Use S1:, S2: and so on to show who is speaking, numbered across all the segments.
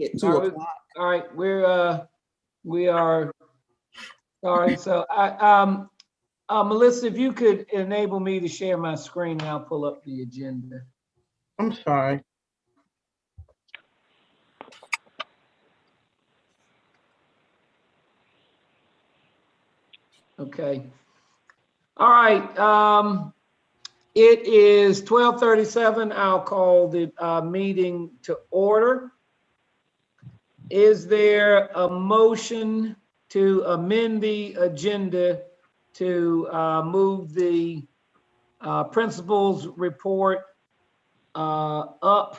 S1: at 2 o'clock.
S2: All right, we are starting. So Melissa, if you could enable me to share my screen, and I'll pull up the agenda.
S1: I'm sorry.
S2: Okay. All right. It is 12:37. I'll call the meeting to order. Is there a motion to amend the agenda to move the principal's report up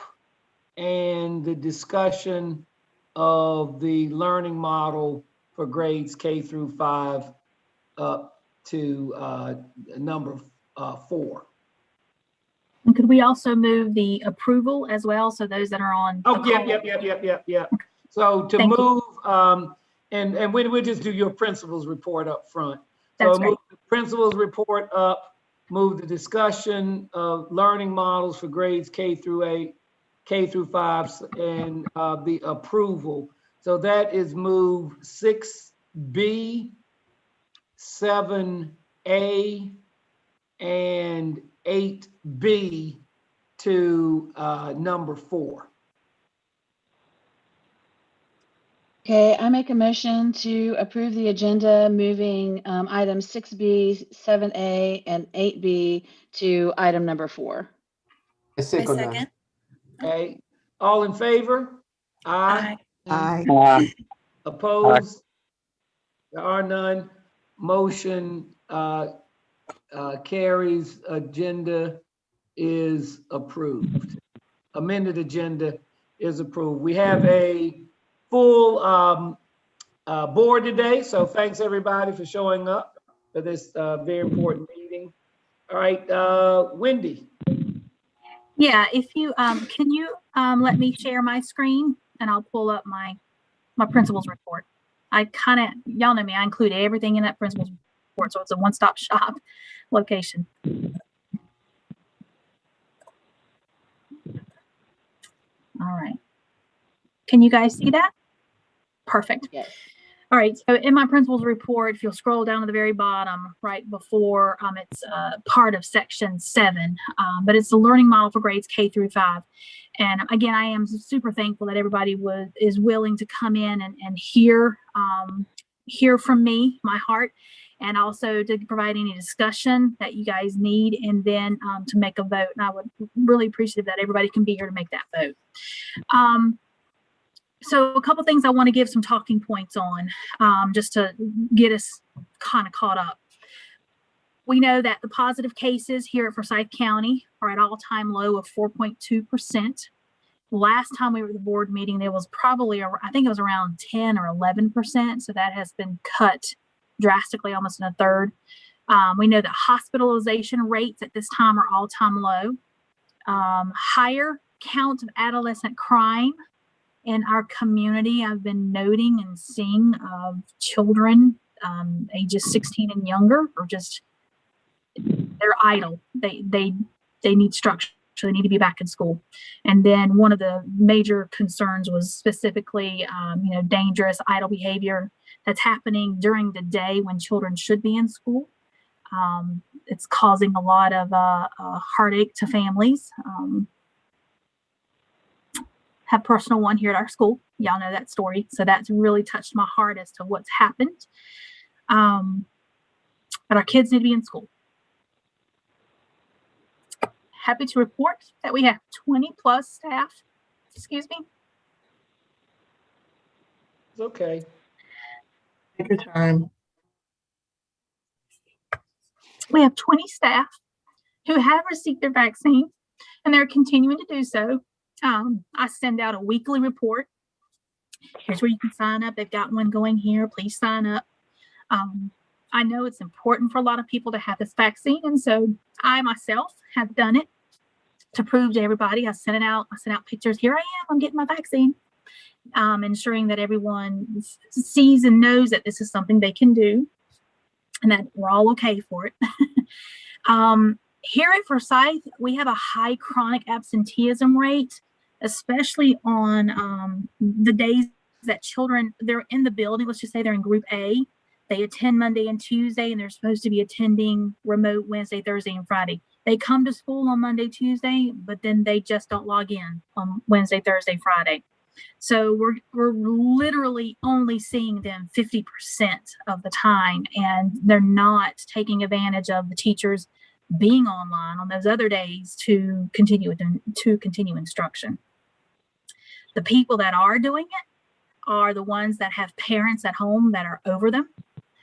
S2: and the discussion of the learning model for grades K through 5 up to number 4?
S3: And could we also move the approval as well? So those that are on.
S2: Oh, yep. So to
S3: Thank
S2: move, and we'll just do your principal's report up front. So
S3: That's
S2: move
S3: great.
S2: the principal's report up, move the discussion of learning models for grades K through 8, K through 5, and the approval. So that is move 6B, 7A, and 8B to number 4.
S4: Okay, I make a motion to approve the agenda, moving items 6B, 7A, and 8B to item number 4.
S5: I second that.
S2: Okay, all in favor? Aye.
S1: Aye.
S2: Opposed? There are none. Motion carries. Agenda is approved. Amended agenda is approved. We have a full board today, so thanks everybody for showing up for this very important meeting. All right, Wendy.
S3: Yeah, if you can you let me share my screen and I'll pull up my principal's report. I kind of, y'all know me, I include everything in that principal's report, so it's a one-stop shop location. All right. Can you guys see that? Perfect.
S4: Yes.
S3: All right, so in my principal's report, if you'll scroll down to the very bottom, right before it's part of section 7, but it's the learning model for grades K through 5. And again, I am super thankful that everybody is willing to come in and hear from me, my heart, and also to provide any discussion that you guys need, and then to make a vote. And I would really appreciate that everybody can be here to make that vote. So a couple things I want to give some talking points on, just to get us kind of caught up. We know that the positive cases here at Forsyth County are at all-time low of 4.2%. Last time we were at the board meeting, there was probably, I think it was around 10 or 11%. So that has been cut drastically, almost in a third. We know that hospitalization rates at this time are all-time low. Higher count of adolescent crime in our community. I've been noting and seeing of children ages 16 and younger, or just they're idle. They need structure. They need to be back in school. And then one of the major concerns was specifically, dangerous idle behavior that's happening during the day when children should be in school. It's causing a lot of heartache to families. Have personal one here at our school. Y'all know that story. So that's really touched my heart as to what's happened. But our kids need to be in school. Happy to report that we have 20 plus staff. Excuse me.
S2: It's okay.
S1: Take your time.
S3: We have 20 staff who have received their vaccine, and they're continuing to do so. I send out a weekly report. Here's where you can sign up. They've got one going here. Please sign up. I know it's important for a lot of people to have this vaccine, and so I myself have done it to prove to everybody. I sent out pictures. Here I am. I'm getting my vaccine. Ensuring that everyone sees and knows that this is something they can do, and that we're all okay for it. Here at Forsyth, we have a high chronic absenteeism rate. especially on the days that children, they're in the building. Let's just say they're in group A. They attend Monday and Tuesday, and they're supposed to be attending remote Wednesday, Thursday, and Friday. They come to school on Monday, Tuesday, but then they just don't log in on Wednesday, Thursday, Friday. So we're literally only seeing them 50% of the time, and they're not taking advantage of the teachers being online on those other days to continue instruction. The people that are doing it are the ones that have parents at home that are over them,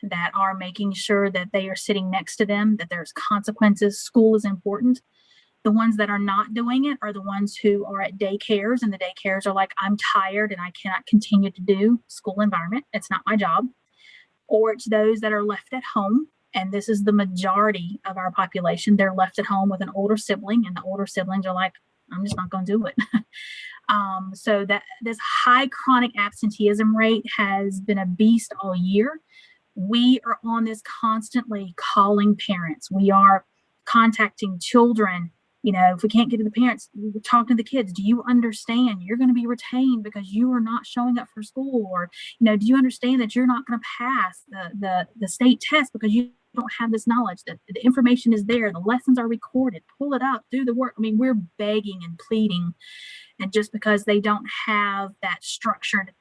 S3: that are making sure that they are sitting next to them, that there's consequences. School is important. The ones that are not doing it are the ones who are at daycares, and the daycares are like, I'm tired and I cannot continue to do school environment. It's not my job. Or it's those that are left at home, and this is the majority of our population. They're left at home with an older sibling, and the older siblings are like, I'm just not going to do it. So that this high chronic absenteeism rate has been a beast all year. We are on this constantly, calling parents. We are contacting children. You know, if we can't get to the parents, we're talking to the kids. Do you understand you're going to be retained because you are not showing up for school? Or, you know, do you understand that you're not going to pass the state test because you don't have this knowledge? That the information is there, the lessons are recorded, pull it up, do the work. I mean, we're begging and pleading, and just because they don't have that structured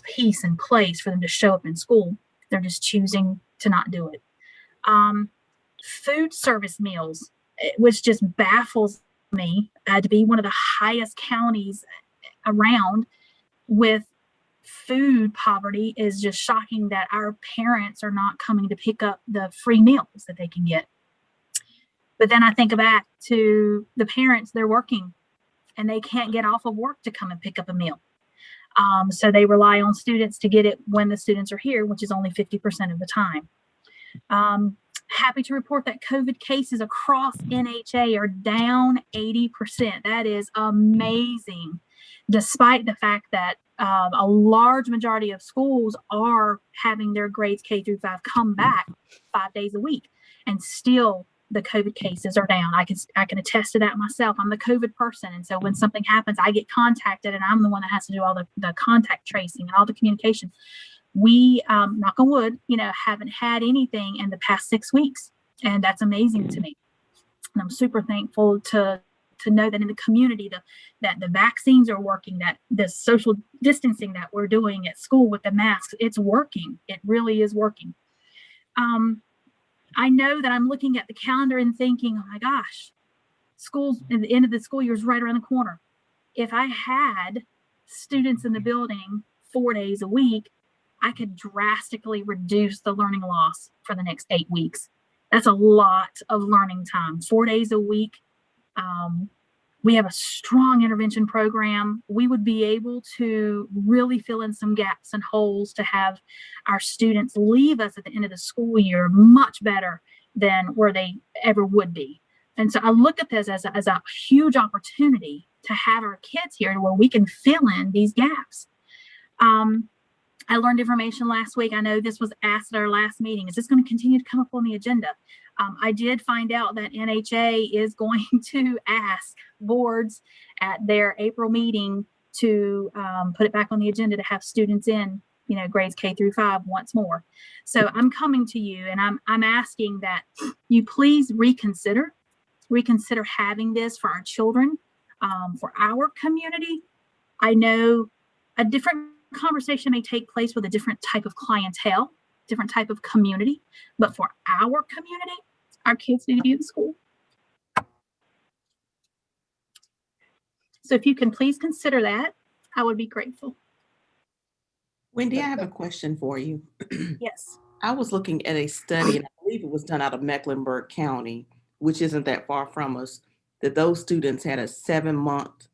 S3: piece in place for them to show up in school, they're just choosing to not do it. Food service meals, which just baffles me, to be one of the highest counties around with food poverty, is just shocking that our parents are not coming to pick up the free meals that they can get. But then I think back to the parents, they're working and they can't get off of work to come and pick up a meal. So they rely on students to get it when the students are here, which is only 50% of the time. Happy to report that COVID cases across NHA are down 80%. That is amazing, despite the fact that a large majority of schools are having their grades K through 5 come back 5 days a week, and still the COVID cases are down. I can attest to that myself. I'm the COVID person, and so when something happens, I get contacted, and I'm the one that has to do all the contact tracing and all the communication. We, knock on wood, haven't had anything in the past 6 weeks, and that's amazing to me. And I'm super thankful to know that in the community, that the vaccines are working, that the social distancing that we're doing at school with the masks, it's working. It really is working. I know that I'm looking at the calendar and thinking, oh my gosh, school's at the end of the school year is right around the corner. If I had students in the building 4 days a week, I could drastically reduce the learning loss for the next 8 weeks. That's a lot of learning time. 4 days a week. We have a strong intervention program. We would be able to really fill in some gaps and holes to have our students leave us at the end of the school year much better than where they ever would be. And so I look at this as a huge opportunity to have our kids here where we can fill in these gaps. I learned information last week. I know this was asked at our last meeting. Is this going to continue to come up on the agenda? I did find out that NHA is going to ask boards at their April meeting to put it back on the agenda to have students in, grades K through 5 once more. So I'm coming to you and I'm asking that you please reconsider having this for our children, for our community. I know a different conversation may take place with a different type of clientele, different type of community, but for our community, our kids need to be in school. So if you can please consider that, I would be grateful.
S6: Wendy, I have a question for you.
S3: Yes.
S6: I was looking at a study, and I believe it was done out of Mecklenburg County, which isn't that far from us, that those students had a 7-month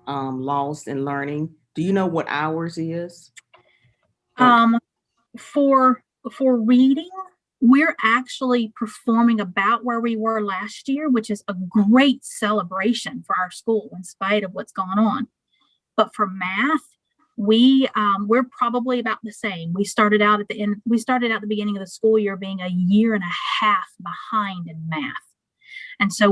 S6: loss in learning. Do you know what ours is?
S3: For reading, we're actually performing about where we were last year, which is a great celebration for our school in spite of what's gone on. But for math, we're probably about the same. We started out at the beginning of the school year being a year and a half behind in math. And so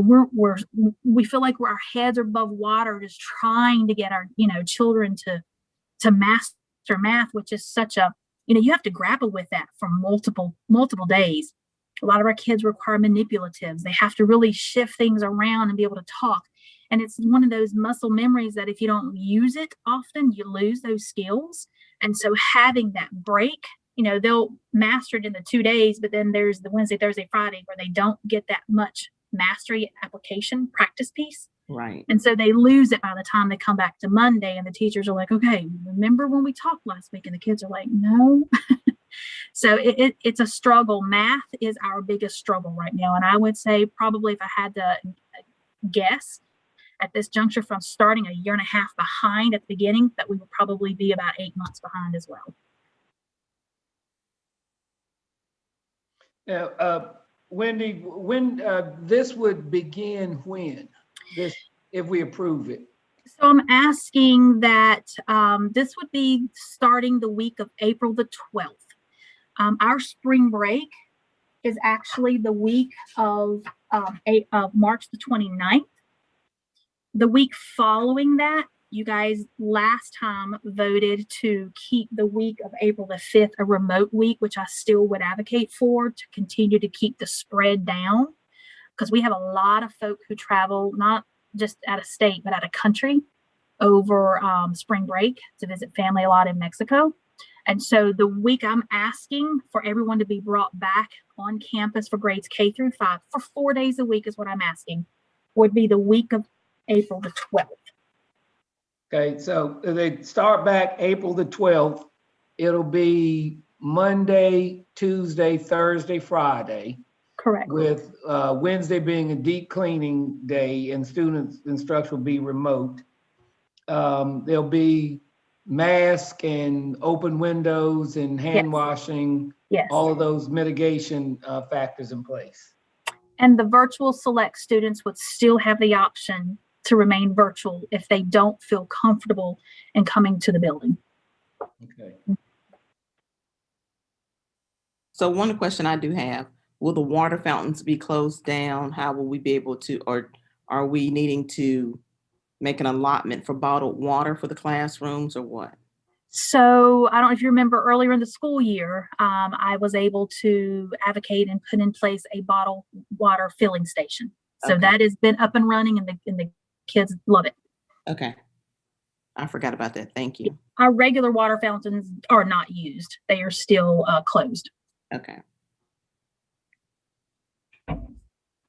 S3: we feel like our heads are above water, just trying to get our, children to master math, which is such a, you have to grapple with that for multiple days. A lot of our kids require manipulatives. They have to really shift things around and be able to talk. And it's one of those muscle memories that if you don't use it often, you lose those skills. And so having that break, they'll master it in the 2 days, but then there's the Wednesday, Thursday, Friday where they don't get that much mastery application practice piece.
S6: Right.
S3: And so they lose it by the time they come back to Monday, and the teachers are like, okay, remember when we talked last week? And the kids are like, no. So it's a struggle. Math is our biggest struggle right now. And I would say probably if I had to guess at this juncture, from starting a year and a half behind at the beginning, that we would probably be about 8 months behind as well.
S2: Now, Wendy, when this would begin, if we approve it?
S3: So I'm asking that this would be starting the week of April the 12th. Our spring break is actually the week of March the 29th. The week following that, you guys last time voted to keep the week of April the 5th a remote week, which I still would advocate for, to continue to keep the spread down, because we have a lot of folk who travel not just out of state, but out of country over spring break to visit family a lot in Mexico. And so the week I'm asking for everyone to be brought back on campus for grades K through 5 for 4 days a week is what I'm asking, would be the week of April the 12th.
S2: Okay, so they start back April the 12th. It'll be Monday, Tuesday, Thursday, Friday.
S3: Correct.
S2: With Wednesday being a deep cleaning day, and students instruction will be remote. There'll be mask and open windows and hand washing, all of those mitigation factors in place.
S3: And the virtual select students would still have the option to remain virtual if they don't feel comfortable in coming to the building.
S2: Okay.
S6: So one question I do have, will the water fountains be closed down? How will we be able to, or are we needing to make an allotment for bottled water for the classrooms, or what?
S3: So I don't know if you remember earlier in the school year, I was able to advocate and put in place a bottled water filling station. So that has been up and running, and the kids love it.
S6: Okay. I forgot about that. Thank you.
S3: Our regular water fountains are not used. They are still closed.
S6: Okay.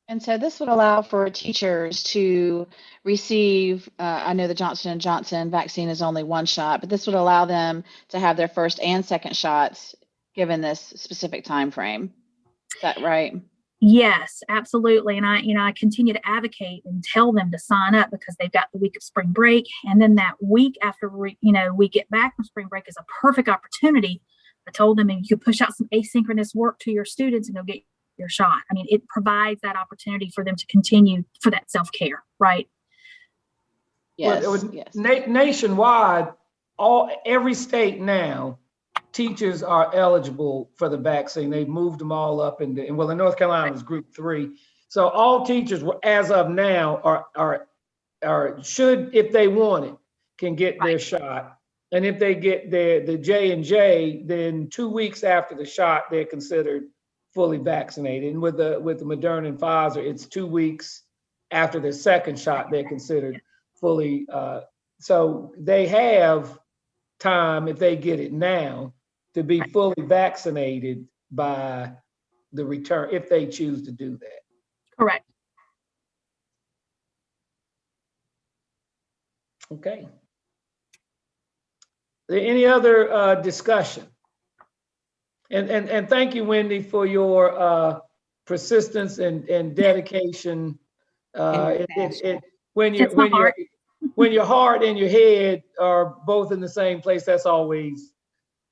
S4: And so this would allow for teachers to receive, I know the Johnson & Johnson vaccine is only one shot, but this would allow them to have their first and second shots given this specific time frame. Is that right?
S3: Yes, absolutely. And I continue to advocate and tell them to sign up, because they've got the week of spring break. And then that week after, we get back from spring break is a perfect opportunity. I told them, and you can push out some asynchronous work to your students and you'll get your shot. I mean, it provides that opportunity for them to continue for that self-care, right?
S4: Yes.
S2: Well,
S4: yes.
S2: Nationwide, every state now, teachers are eligible for the vaccine. They've moved them all up in North Carolina is group 3. So all teachers, as of now, are should, if they want it, can get their shot. And if they get the J&J, then 2 weeks after the shot, they're considered fully vaccinated. And with the Moderna and Pfizer, it's 2 weeks after the second shot, they're considered fully. So they have time, if they get it now, to be fully vaccinated by the return, if they choose to do that.
S3: Correct.
S2: Okay. Any other discussion? And thank you, Wendy, for your persistence and dedication. When your heart and your head are both in the same place, that's always,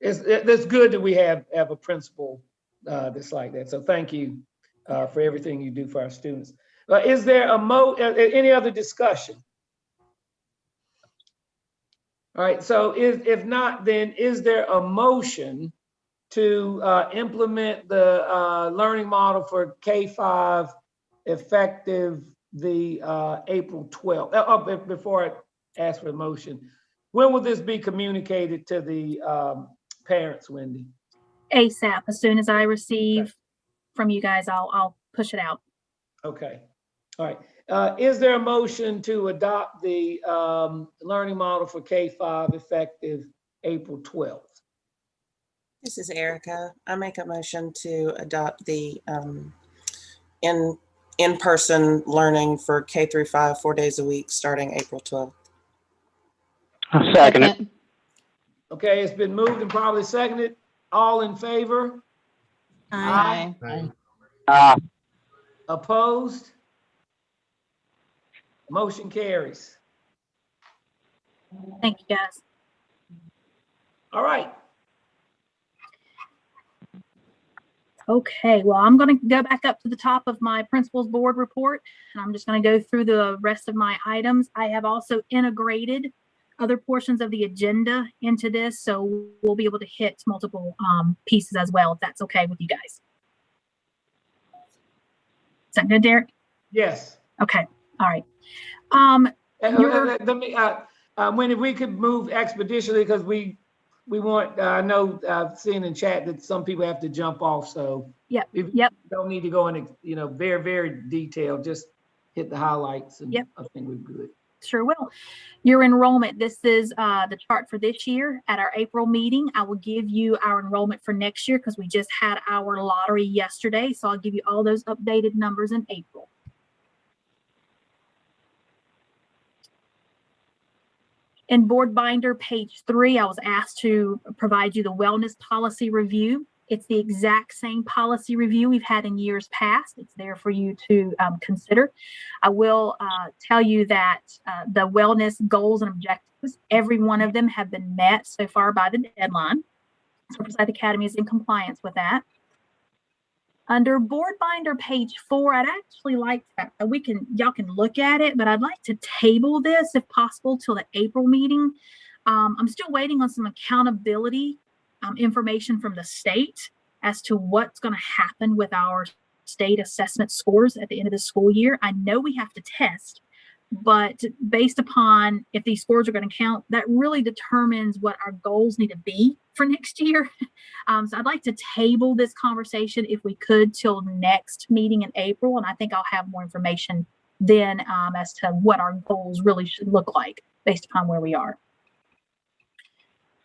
S2: that's good that we have a principal that's like that. So thank you for everything you do for our students. Is there any other discussion? All right, so if not, then is there a motion to implement the learning model for K-5 effective the April 12th. Before I ask for the motion, when will this be communicated to the parents, Wendy?
S3: ASAP. As soon as I receive from you guys, I'll push it out.
S2: Okay. All right. Is there a motion to adopt the learning model for K-5 effective April 12th?
S5: This is Erica. I make a motion to adopt the in-person learning for K through 5, 4 days a week, starting April 12th.
S7: I'll second it.
S2: Okay, it's been moved and probably seconded. All in favor?
S4: Aye.
S2: Opposed? Motion carries.
S3: Thank you, guys.
S2: All right.
S3: Okay, well, I'm going to go back up to the top of my principal's board report, and I'm just going to go through the rest of my items. I have also integrated other portions of the agenda into this, so we'll be able to hit multiple pieces as well, if that's okay with you guys. Is that good, Derek?
S2: Yes.
S3: Okay, all right.
S2: Let me, Wendy, if we could move expeditiously, because we want, I know I've seen in chat that some people have to jump off, so.
S3: Yep,
S2: we
S3: yep.
S2: Don't need to go into, very, very detailed, just hit the highlights and
S3: Yep.
S2: I think we're good.
S3: Sure will. Your enrollment, this is the chart for this year. At our April meeting, I will give you our enrollment for next year because we just had our lottery yesterday. So I'll give you all those updated numbers in April. In board binder page 3, I was asked to provide you the wellness policy review. It's the exact same policy review we've had in years past. It's there for you to consider. I will tell you that the wellness goals and objectives, every one of them have been met so far by the deadline. So Forsyth Academy is in compliance with that. Under board binder page 4, I'd actually like to, y'all can look at it, but I'd like to table this if possible till the April meeting. I'm still waiting on some accountability information from the state as to what's going to happen with our state assessment scores at the end of the school year. I know we have to test, but based upon if these scores are going to count, that really determines what our goals need to be for next year. So I'd like to table this conversation if we could till next meeting in April, and I think I'll have more information then as to what our goals really should look like based upon where we are.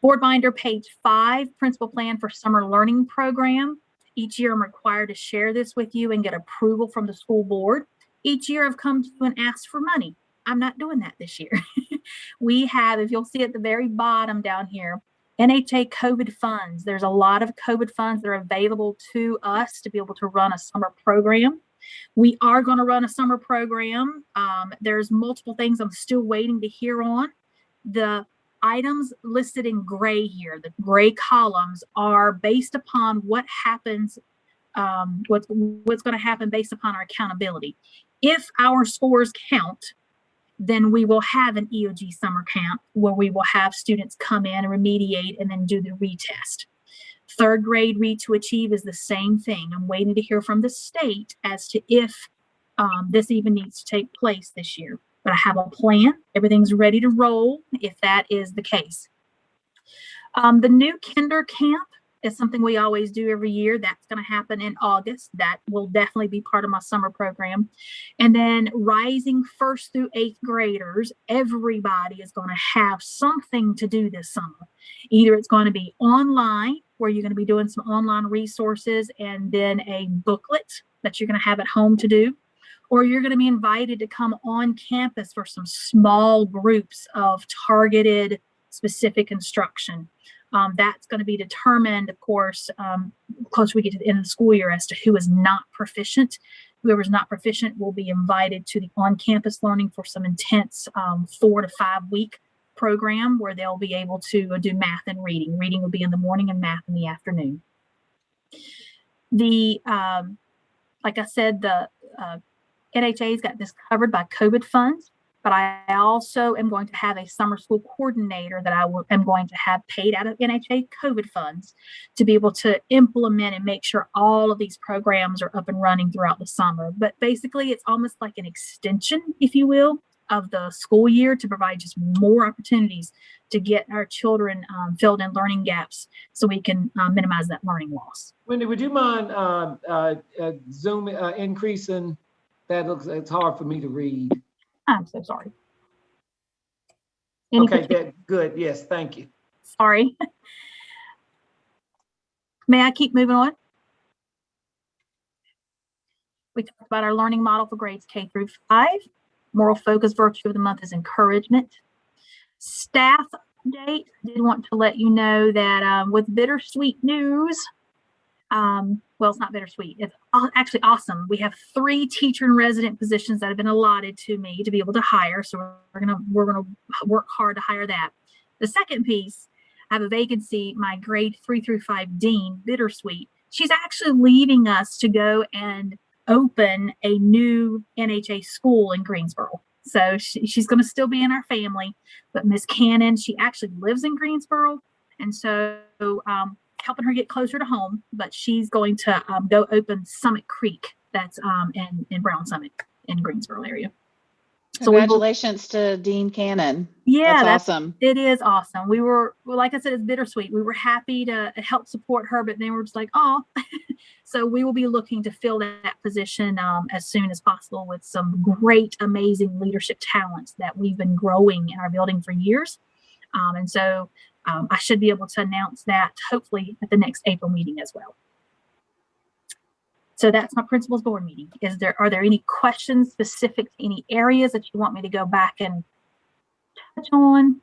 S3: Board binder page 5, principal plan for summer learning program. Each year I'm required to share this with you and get approval from the school board. Each year I've come to you and asked for money. I'm not doing that this year. We have, if you'll see at the very bottom down here, NHA COVID funds. There's a lot of COVID funds that are available to us to be able to run a summer program. We are going to run a summer program. There's multiple things I'm still waiting to hear on. The items listed in gray here, the gray columns, are based upon what happens, what's going to happen based upon our accountability. If our scores count, then we will have an EOG summer camp where we will have students come in and remediate and then do the retest. Third grade Read to Achieve is the same thing. I'm waiting to hear from the state as to if this even needs to take place this year. But I have a plan. Everything's ready to roll if that is the case. The new kinder camp is something we always do every year. That's going to happen in August. That will definitely be part of my summer program. And then rising 1st through 8th graders, everybody is going to have something to do this summer. Either it's going to be online, where you're going to be doing some online resources and then a booklet that you're going to have at home to do, or you're going to be invited to come on campus for some small groups of targeted specific instruction. That's going to be determined, of course, closer we get to the end of the school year as to who is not proficient. Whoever's not proficient will be invited to the on-campus learning for some intense 4 to 5 week program where they'll be able to do math and reading. Reading will be in the morning and math in the afternoon. Like I said, the NHA's got this covered by COVID funds. but I also am going to have a summer school coordinator that am going to have paid out of NHA COVID funds to be able to implement and make sure all of these programs are up and running throughout the summer. But basically, it's almost like an extension, if you will, of the school year to provide just more opportunities to get our children filled in learning gaps so we can minimize that learning loss.
S2: Wendy, would you mind Zoom increasing? That looks, it's hard for me to read.
S3: I'm so sorry.
S2: Okay, good. Yes, thank you.
S3: Sorry. May I keep moving on? We talked about our learning model for grades K through 5. Moral focus virtue of the month is encouragement. Staff update. I did want to let you know that with bittersweet news, well, it's not bittersweet. It's actually awesome. We have 3 teacher and resident positions that have been allotted to me to be able to hire. So we're gonna work hard to hire that. The second piece, I have a vacancy. My grade 3 through 5 dean, bittersweet. She's actually leaving us to go and open a new NHA school in Greensboro. So she's going to still be in our family, but Miss Cannon, she actually lives in Greensboro, and so helping her get closer to home. But she's going to go open Summit Creek, that's in Brown Summit in Greensboro area.
S4: Congratulations to Dean Cannon.
S3: Yeah,
S4: that's awesome.
S3: It is awesome. We were, well, like I said, it's bittersweet. We were happy to help support her, but then we're just like, oh. So we will be looking to fill that position as soon as possible with some great, amazing leadership talents that we've been growing in our building for years. And so I should be able to announce that hopefully at the next April meeting as well. So that's my principal's board meeting. Are there any questions specific to any areas that you want me to go back and touch on?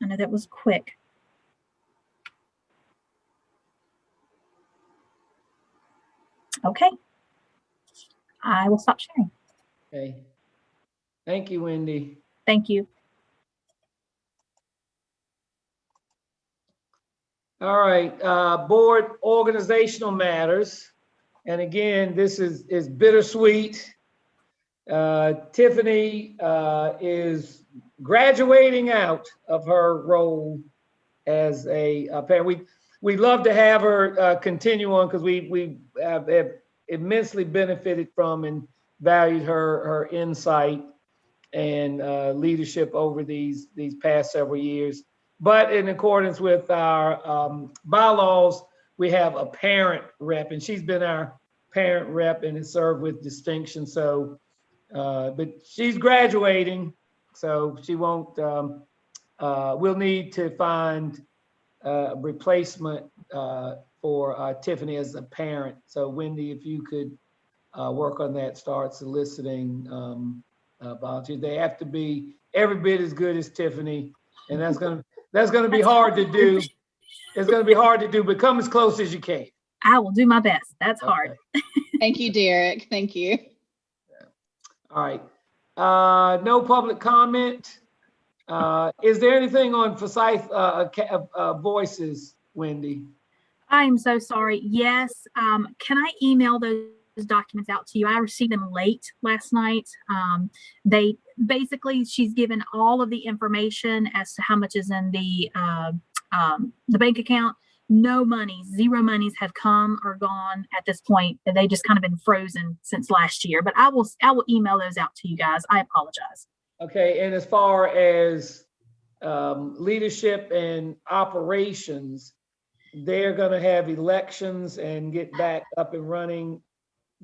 S3: I know that was quick. Okay. I will stop sharing.
S2: Okay. Thank you, Wendy.
S3: Thank you.
S2: All right, board organizational matters. And again, this is bittersweet. Tiffany is graduating out of her role as a parent. We'd love to have her continue on because we have immensely benefited from and valued her insight and leadership over these past several years. But in accordance with our bylaws, we have a parent rep, and she's been our parent rep and has served with distinction. So, but she's graduating, so she won't, we'll need to find a replacement for Tiffany as a parent. So Wendy, if you could work on that, start soliciting volunteers. They have to be every bit as good as Tiffany, and that's gonna be hard to do. It's gonna be hard to do, but come as close as you can.
S3: I will do my best. That's hard.
S4: Thank you, Derek. Thank you.
S2: All right. No public comment. Is there anything on Forsyth Voices, Wendy?
S3: I'm so sorry. Yes. Can I email those documents out to you? I received them late last night. They basically, she's given all of the information as to how much is in the bank account. No money, 0 monies have come or gone at this point. They just kind of been frozen since last year, but I will email those out to you guys. I apologize.
S2: Okay. And as far as leadership and operations, they're going to have elections and get back up and running.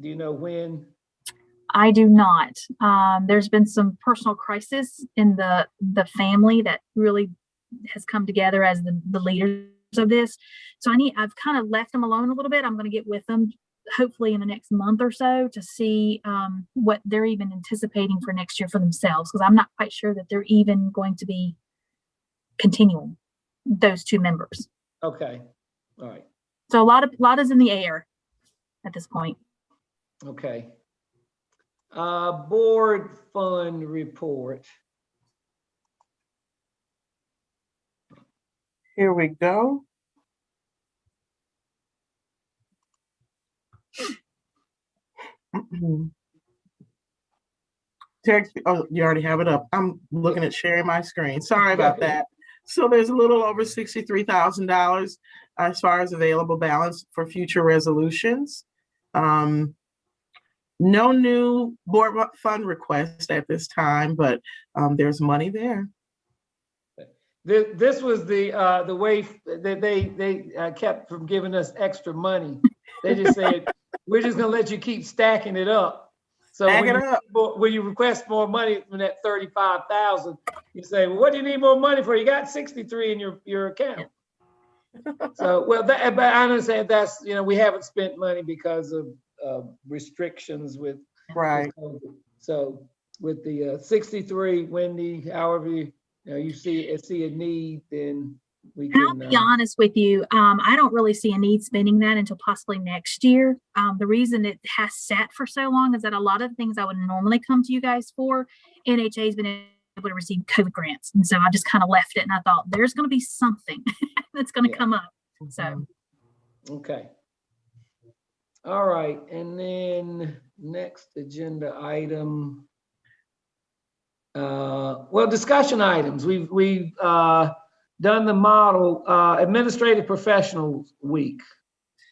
S2: Do you know when?
S3: I do not. There's been some personal crisis in the family that really has come together as the leaders of this. So I've kind of left them alone a little bit. I'm going to get with them hopefully in the next month or so to see what they're even anticipating for next year for themselves, because I'm not quite sure that they're even going to be continuing, those 2 members.
S2: Okay. All right.
S3: So a lot is in the air at this point.
S2: Okay. Board fund report.
S1: Here we go. text, oh, you already have it up. I'm looking at sharing my screen. Sorry about that. So there's a little over $63,000 as far as available balance for future resolutions. No new board fund request at this time, but there's money there.
S2: This was the way that they kept from giving us extra money. They just said, we're just gonna let you keep stacking it up. So when you request more money from that 35,000, you say, well, what do you need more money for? You got 63 in your account. So, well, but I understand that's, we haven't spent money because of restrictions with COVID. So with the 63, Wendy, however you see a need, then we can.
S3: I'll be honest with you. I don't really see a need spending that until possibly next year. The reason it has sat for so long is that a lot of the things I would normally come to you guys for, NHA has been able to receive COVID grants. And so I just kind of left it and I thought there's going to be something that's going to come up. So.
S2: Okay. All right. And then next agenda item. Well, discussion items. We've done the model administrative professionals week.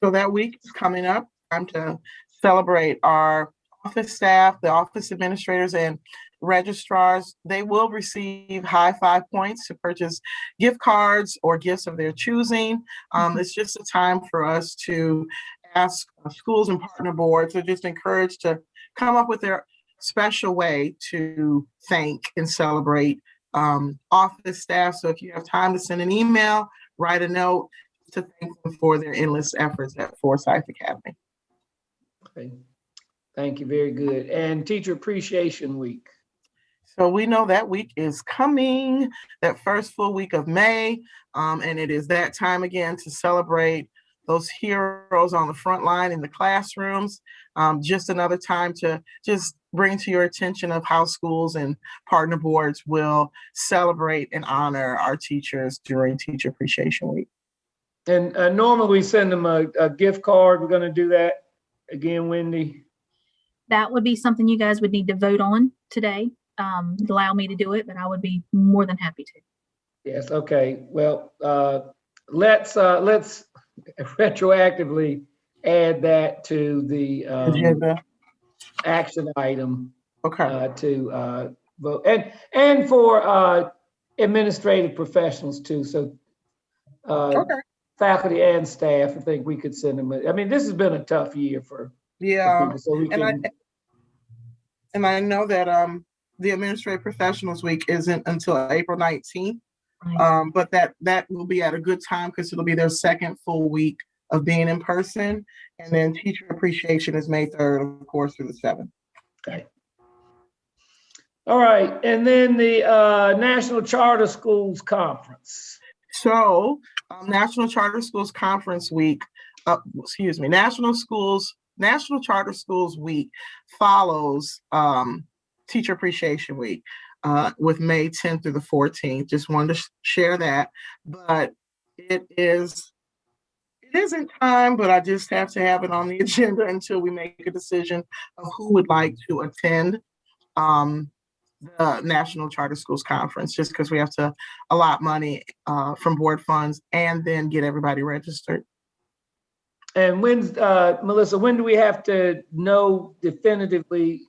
S1: So that week is coming up. Time to celebrate our office staff, the office administrators and registrars. They will receive high 5 points to purchase gift cards or gifts of their choosing. It's just a time for us to ask schools and partner boards are just encouraged to come up with their special way to thank and celebrate office staff. So if you have time to send an email, write a note to thank them for their endless efforts at Forsyth Academy.
S2: Okay. Thank you. Very good. And Teacher Appreciation Week.
S1: So we know that week is coming, that first full week of May, and it is that time again to celebrate those heroes on the front line in the classrooms. Just another time to just bring to your attention of how schools and partner boards will celebrate and honor our teachers during Teacher Appreciation Week.
S2: And normally we send them a gift card. We're going to do that again, Wendy.
S3: That would be something you guys would need to vote on today. Allow me to do it, but I would be more than happy to.
S2: Yes. Okay. Well, let's retroactively add that to the action item.
S1: Okay.
S2: To vote and for administrative professionals too. So faculty and staff, I think we could send them. I mean, this has been a tough year for people, so we can.
S1: And I know that the Administrative Professionals Week isn't until April 19th, but that will be at a good time because it'll be their second full week of being in person. And then Teacher Appreciation is May 3rd, of course, through the 7th.
S2: Okay. All right. And then the National Charter Schools Conference.
S1: So National Charter Schools Conference Week, National Charter Schools Week follows Teacher Appreciation Week with May 10th through the 14th. Just wanted to share that, but it isn't time, but I just have to have it on the agenda until we make a decision of who would like to attend the National Charter Schools Conference, just because we have to allot money from board funds and then get everybody registered.
S2: And Melissa, when do we have to know definitively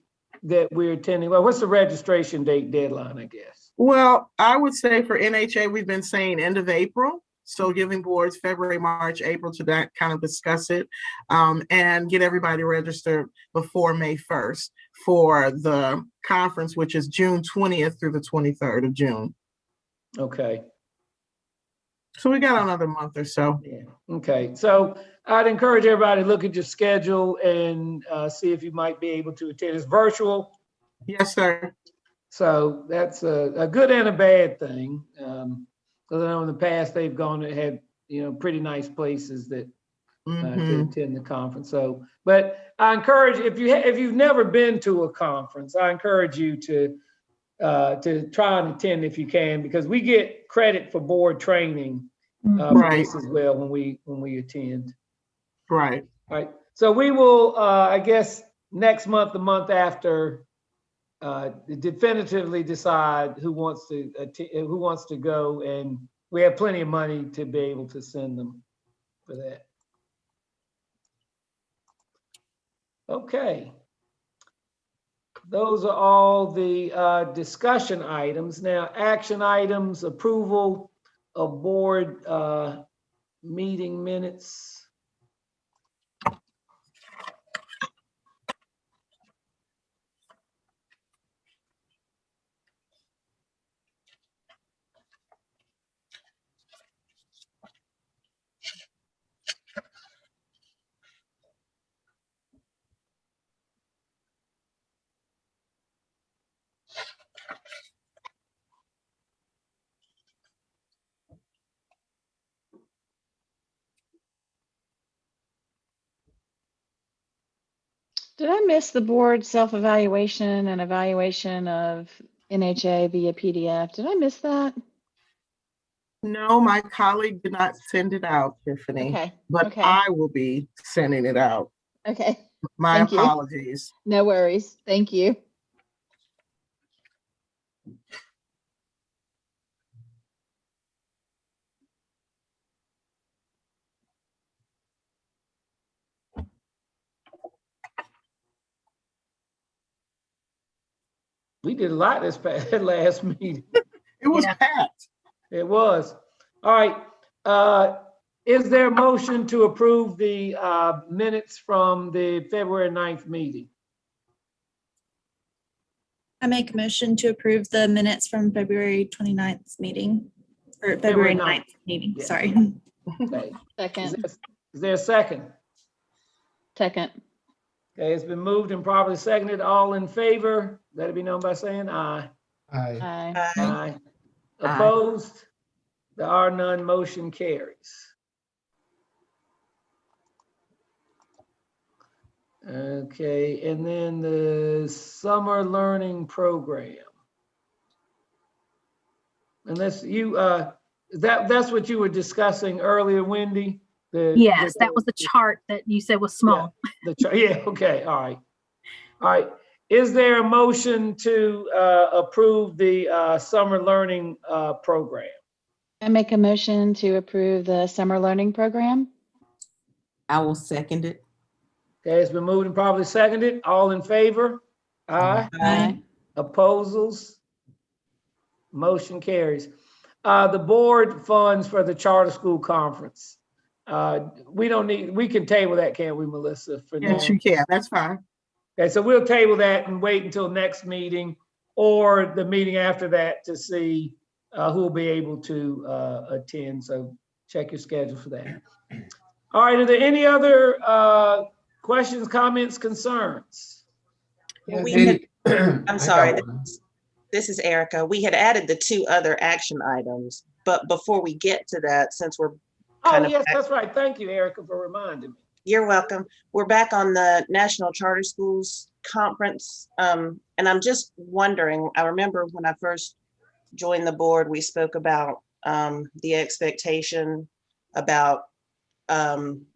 S2: that we're attending? Well, what's the registration date deadline, I guess?
S1: Well, I would say for NHA, we've been saying end of April. So giving boards February, March, April to that kind of discuss it and get everybody registered before May 1st for the conference, which is June 20th through the 23rd of June.
S2: Okay.
S1: So we got another month or so.
S2: Yeah. Okay. So I'd encourage everybody to look at your schedule and see if you might be able to attend. It's virtual.
S1: Yes, sir.
S2: So that's a good and a bad thing. Because I know in the past they've gone and had, pretty nice places that to attend the conference. So, but I encourage, if you've never been to a conference, I encourage you to try and attend if you can, because we get credit for board training for this as well when we attend.
S1: Right.
S2: All right. So we will, I guess, next month, the month after, definitively decide who wants to go, and we have plenty of money to be able to send them for that. Okay. Those are all the discussion items. Now, action items, approval of board meeting minutes.
S4: Did I miss the board self-evaluation and evaluation of NHA via PDF? Did I miss that?
S1: No, my colleague did not send it out, Tiffany,
S4: Okay.
S1: but
S4: Okay.
S1: I will be sending it out.
S4: Okay.
S1: My
S4: Thank you.
S1: apologies.
S4: No worries. Thank you.
S2: We did a lot this last meeting.
S1: It was
S3: Yeah.
S1: packed.
S2: It was. All right. Is there a motion to approve the minutes from the February 9th meeting?
S8: I make a motion to approve the minutes from February 29th meeting, or February 9th meeting,
S2: Yeah.
S8: sorry.
S2: Okay.
S4: Second.
S2: Is there a second?
S4: Second.
S2: Okay, it's been moved and properly seconded. All in favor, let it be known by saying aye.
S7: Aye.
S4: Aye.
S2: Aye. Opposed? There are none. Motion carries. Okay, and then the summer learning program. Unless you, that's what you were discussing earlier, Wendy?
S3: Yes, that was the chart that you said was small.
S2: The chart, yeah, okay, all right. All right, is there a motion to approve the summer learning program?
S4: I make a motion to approve the summer learning program.
S6: I will second it.
S2: Okay, it's been moved and probably seconded. All in favor? Aye.
S4: Aye.
S2: Opposals? Motion carries. The board funds for the charter school conference. We can table that, can't we, Melissa, for now?
S1: Yes, you can. That's fine.
S2: Okay, so we'll table that and wait until next meeting or the meeting after that to see who will be able to attend. So check your schedule for that. All right, are there any other questions, comments, concerns?
S5: Well, we
S7: Eddie,
S5: I'm
S7: I
S5: sorry,
S7: got one.
S5: this is Erica. We had added the 2 other action items, but before we get to that, since we're
S2: Oh,
S5: kind of
S2: yes, that's right. Thank you, Erica, for reminding me.
S5: You're welcome. We're back on the National Charter Schools Conference. And I'm just wondering, I remember when I first joined the board, we spoke about the expectation about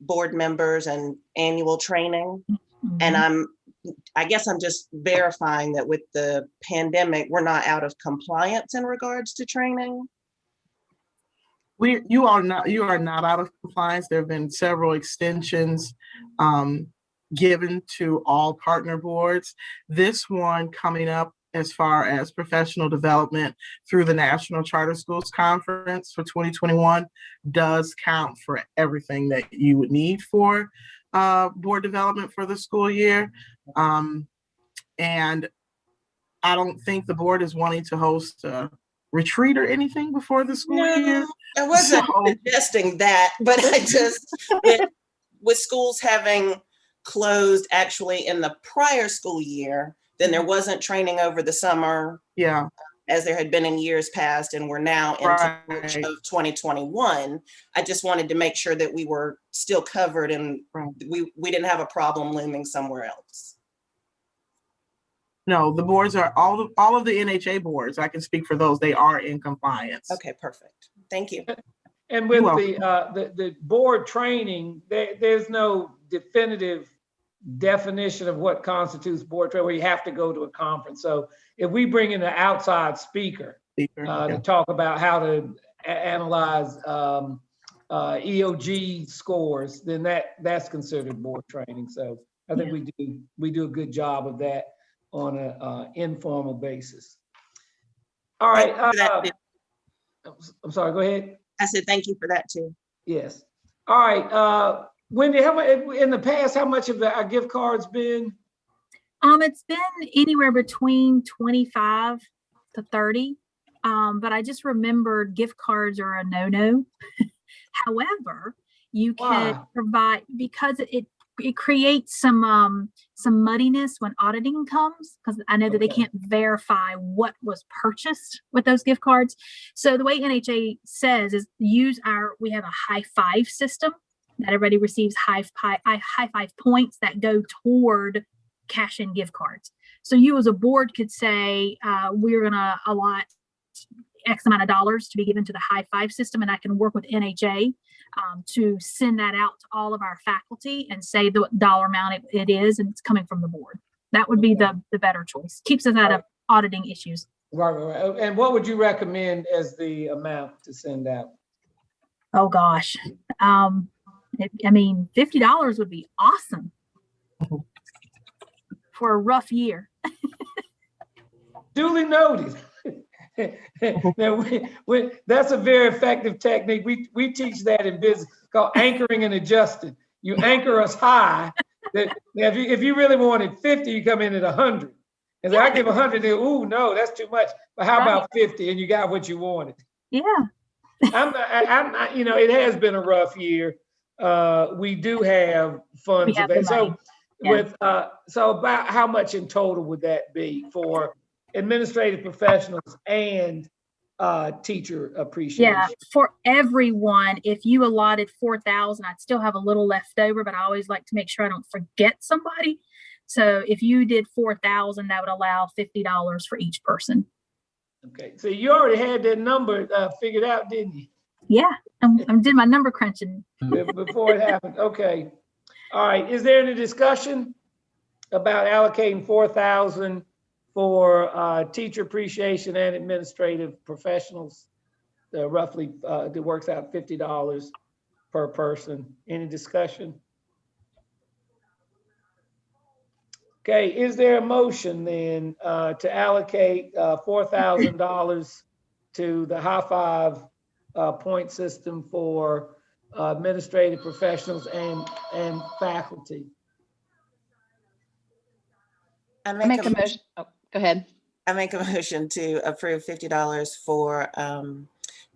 S5: board members and annual training. And I guess I'm just verifying that with the pandemic, we're not out of compliance in regards to training.
S1: You are not out of compliance. There have been several extensions given to all partner boards. This one coming up as far as professional development through the National Charter Schools Conference for 2021 does count for everything that you would need for board development for the school year. And I don't think the board is wanting to host a retreat or anything before the school year.
S5: I wasn't
S1: So-
S5: suggesting that, but I just, with schools having closed actually in the prior school year, then there wasn't training over the summer.
S1: Yeah.
S5: As there had been in years past, and we're now into March
S1: Right.
S5: of 2021. I just wanted to make sure that we were still covered and we didn't have a problem looming somewhere else.
S1: No, the boards are all of the NHA boards. I can speak for those. They are in compliance.
S5: Okay, perfect. Thank you.
S2: And with
S1: You're
S2: the board training, there's no definitive definition of what constitutes board training, where you have to go to a conference. So if we bring in an outside speaker to talk about how to analyze EOG scores, then that's considered board training. So I think we do a good job of that on an informal basis. All right. I'm sorry, go ahead.
S5: I said, thank you for that too.
S2: Yes. All right. Wendy, how much in the past, how much of our gift cards been?
S3: It's been anywhere between 25 to 30. But I just remembered gift cards are a no-no. However, you can provide, because it creates some muddiness when auditing comes, because I know that they can't verify what was purchased with those gift cards. So the way NHA says is we have a high five system that everybody receives high five points that go toward cash in gift cards. So you as a board could say, we're going to allot X amount of dollars to be given to the high five system, and I can work with NHA to send that out to all of our faculty and say the dollar amount it is, and it's coming from the board. That would be the better choice. Keeps us out of auditing issues.
S2: Right. And what would you recommend as the amount to send out?
S3: Oh gosh. I mean, $50 would be awesome for a rough year.
S2: Duly noted. Now, that's a very effective technique. We teach that in business called anchoring and adjusting. You anchor us high. That if you really wanted 50, you come in at 100. And say, I give 100. Ooh, no, that's too much. But how about 50? And you got what you wanted.
S3: Yeah.
S2: I'm not, it has been a rough year. We do have funds available. So about how much in total would that be for administrative professionals and teacher appreciation?
S3: Yeah, for everyone, if you allotted 4,000, I'd still have a little left over, but I always like to make sure I don't forget somebody. So if you did 4,000, that would allow $50 for each person.
S2: Okay, so you already had that number figured out, didn't you?
S3: Yeah, I did my number crunching
S2: before it happened. Okay, all right. Is there any discussion about allocating 4,000 for teacher appreciation and administrative professionals? Roughly, it works out $50 per person. Any discussion? Okay, is there a motion then to allocate $4,000 to the high five point system for administrative professionals and faculty?
S4: I make a motion. Oh, go ahead.
S5: I make a motion to approve $50 for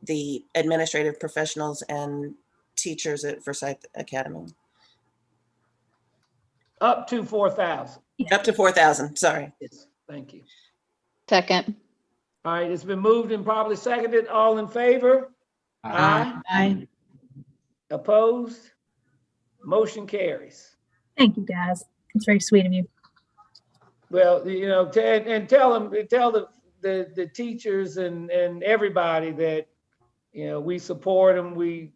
S5: the administrative professionals and teachers at Forsyth Academy.
S2: Up to 4,000.
S5: Up to 4,000, sorry.
S2: Yes, thank you.
S4: Second.
S2: All right, it's been moved and probably seconded. All in favor? Aye.
S8: Aye.
S2: Opposed? Motion carries.
S3: Thank you, guys. It's very sweet of you.
S2: Well, tell the teachers and everybody that, we support them. We,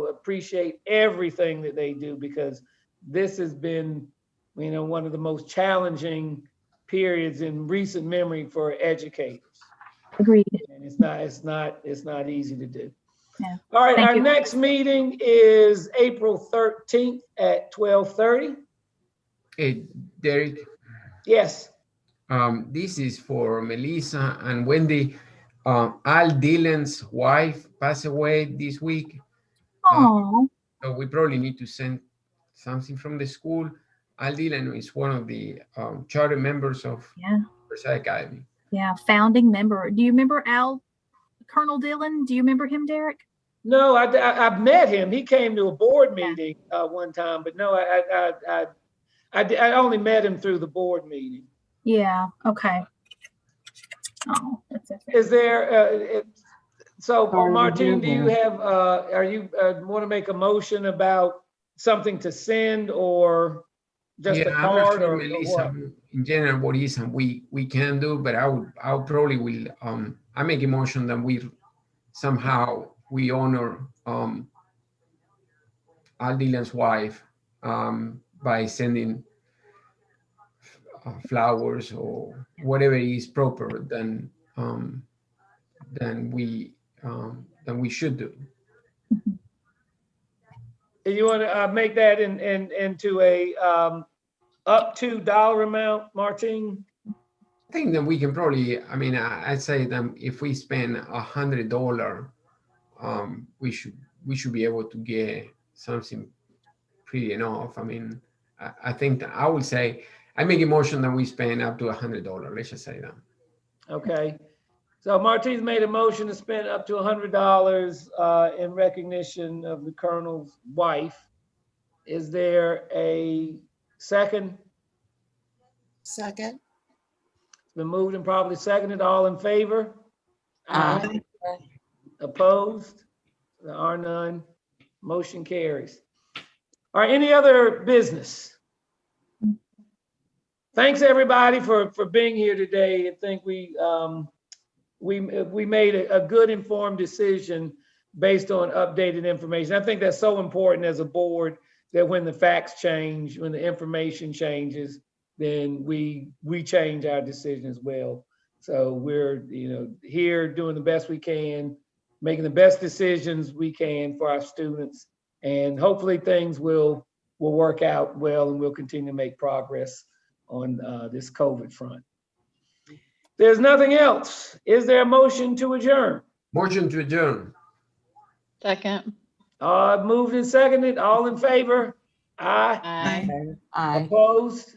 S2: appreciate everything that they do, because this has been, one of the most challenging periods in recent memory for educators.
S3: Agreed.
S2: And it's not easy to do.
S3: Yeah.
S2: All right,
S3: Thank
S2: our
S3: you.
S2: next meeting is April 13th at 12:30.
S9: Hey, Derek.
S2: Yes.
S9: This is for Melissa and Wendy. Al Dillon's wife passed away this week.
S3: Oh.
S9: So we probably need to send something from the school. Al Dillon is one of the charter members of Forsyth Academy.
S3: Yeah, founding member. Do you remember Colonel Dillon? Do you remember him, Derek?
S2: No, I've met him. He came to a board meeting one time, but no, I only met him through the board meeting.
S3: Yeah. Okay. Oh, that's okay.
S2: Is there? So, Martine, do you have? Are you want to make a motion about something to send, or just a card, or
S9: Melissa,
S2: what?
S9: in general, what is and we can do, but I probably will. I make a motion that we somehow we honor Al Dillon's wife by sending flowers or whatever is proper, then we should do.
S2: You want to make that into a up to dollar amount, Martine?
S9: I think that we can probably, I mean, I'd say that if we spend $100, we should be able to get something pretty enough. I mean, I think that I would say, I make a motion that we spend up to $100. Let's just say that.
S2: Okay. So Martine's made a motion to spend up to $100 in recognition of the Colonel's wife. Is there a second?
S5: Second.
S2: It's been moved and probably seconded. All in favor?
S6: Aye.
S2: Opposed? There are none. Motion carries. All right, any other business? Thanks everybody for being here today. I think we made a good informed decision based on updated information. I think that's so important as a board, that when the facts change, when the information changes, then we change our decision as well. So we're here doing the best we can, making the best decisions we can for our students, and hopefully things will work out well, and we'll continue to make progress on this COVID front. There's nothing else. Is there a motion to adjourn?
S9: Motion to adjourn.
S4: Second.
S2: Moved and seconded. All in favor? Aye.
S4: Aye.
S6: Aye.
S2: Opposed?